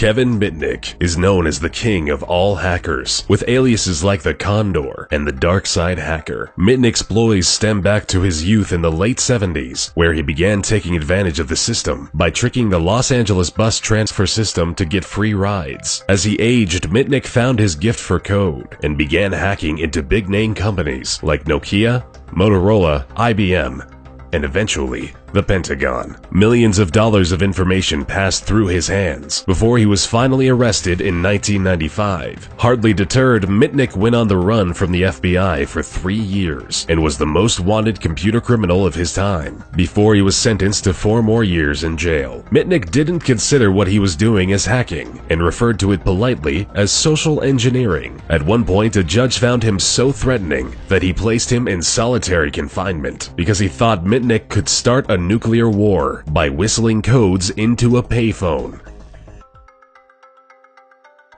Kevin Mitnick is known as the king of all hackers, with aliases like the Condor and the Dark Side Hacker. Mitnick's ploys stem back to his youth in the late 70s, where he began taking advantage of the system by tricking the Los Angeles bus transfer system to get free rides. As he aged, Mitnick found his gift for code and began hacking into big-name companies like Nokia, Motorola, IBM, and eventually the Pentagon. Millions of dollars of information passed through his hands before he was finally arrested in 1995. Hardly deterred, Mitnick went on the run from the FBI for 3 years and was the most wanted computer criminal of his time before he was sentenced to 4 more years in jail. Mitnick didn't consider what he was doing as hacking and referred to it politely as social engineering. At one point, a judge found him so threatening that he placed him in solitary confinement because he thought Mitnick could start a nuclear war by whistling codes into a payphone.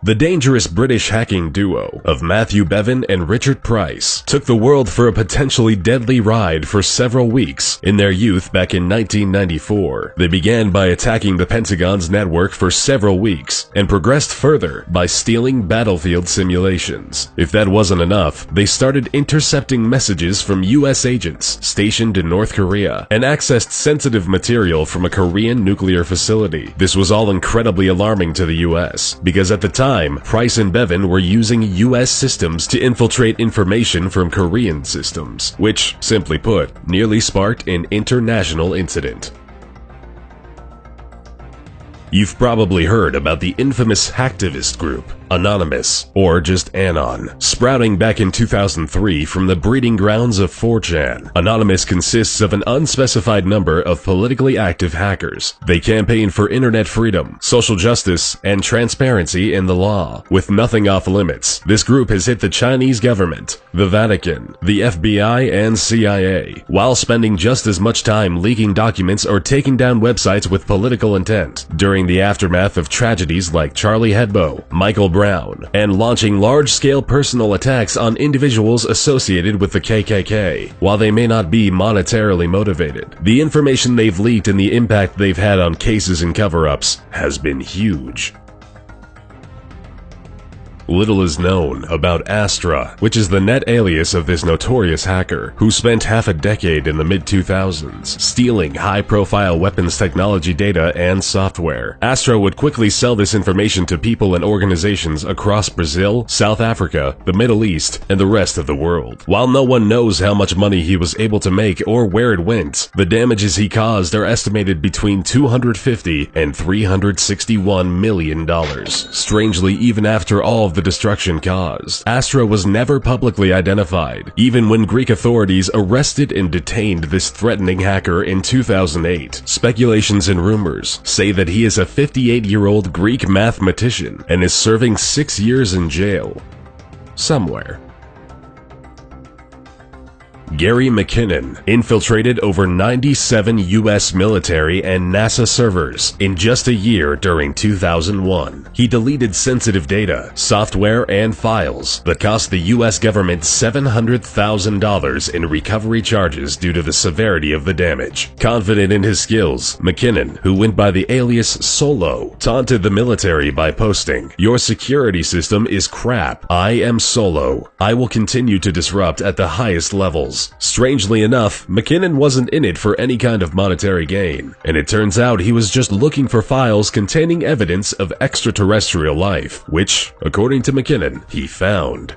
The dangerous British hacking duo of Matthew Bevan and Richard Price took the world for a potentially deadly ride for several weeks in their youth back in 1994. They began by attacking the Pentagon's network for several weeks and progressed further by stealing battlefield simulations. If that wasn't enough, they started intercepting messages from US agents stationed in North Korea and accessed sensitive material from a Korean nuclear facility. This was all incredibly alarming to the US because at the time, Price and Bevan were using US systems to infiltrate information from Korean systems, which, simply put, nearly sparked an international incident. You've probably heard about the infamous hacktivist group, Anonymous, or just Anon, sprouting back in 2003 from the breeding grounds of 4chan. Anonymous consists of an unspecified number of politically active hackers. They campaign for internet freedom, social justice, and transparency in the law. With nothing off limits, this group has hit the Chinese government, the Vatican, the FBI, and CIA, while spending just as much time leaking documents or taking down websites with political intent during the aftermath of tragedies like Charlie Hebdo, Michael Brown, and launching large-scale personal attacks on individuals associated with the KKK. While they may not be monetarily motivated, the information they've leaked and the impact they've had on cases and cover-ups has been huge. Little is known about Astra, which is the net alias of this notorious hacker who spent half a decade in the mid-2000s stealing high-profile weapons technology data and software. Astra would quickly sell this information to people and organizations across Brazil, South Africa, the Middle East, and the rest of the world. While no one knows how much money he was able to make or where it went, the damages he caused are estimated between $250 and $361 million. Strangely, even after all of the destruction caused, Astra was never publicly identified, even when Greek authorities arrested and detained this threatening hacker in 2008. Speculations and rumors say that he is a 58-year-old Greek mathematician and is serving 6 years in jail somewhere. Gary McKinnon infiltrated over 97 US military and NASA servers in just a year during 2001. He deleted sensitive data, software, and files that cost the US government $700,000 in recovery charges due to the severity of the damage. Confident in his skills, McKinnon, who went by the alias Solo, taunted the military by posting, "Your security system is crap. I am Solo. I will continue to disrupt at the highest levels." Strangely enough, McKinnon wasn't in it for any kind of monetary gain, and it turns out he was just looking for files containing evidence of extraterrestrial life, which, according to McKinnon, he found.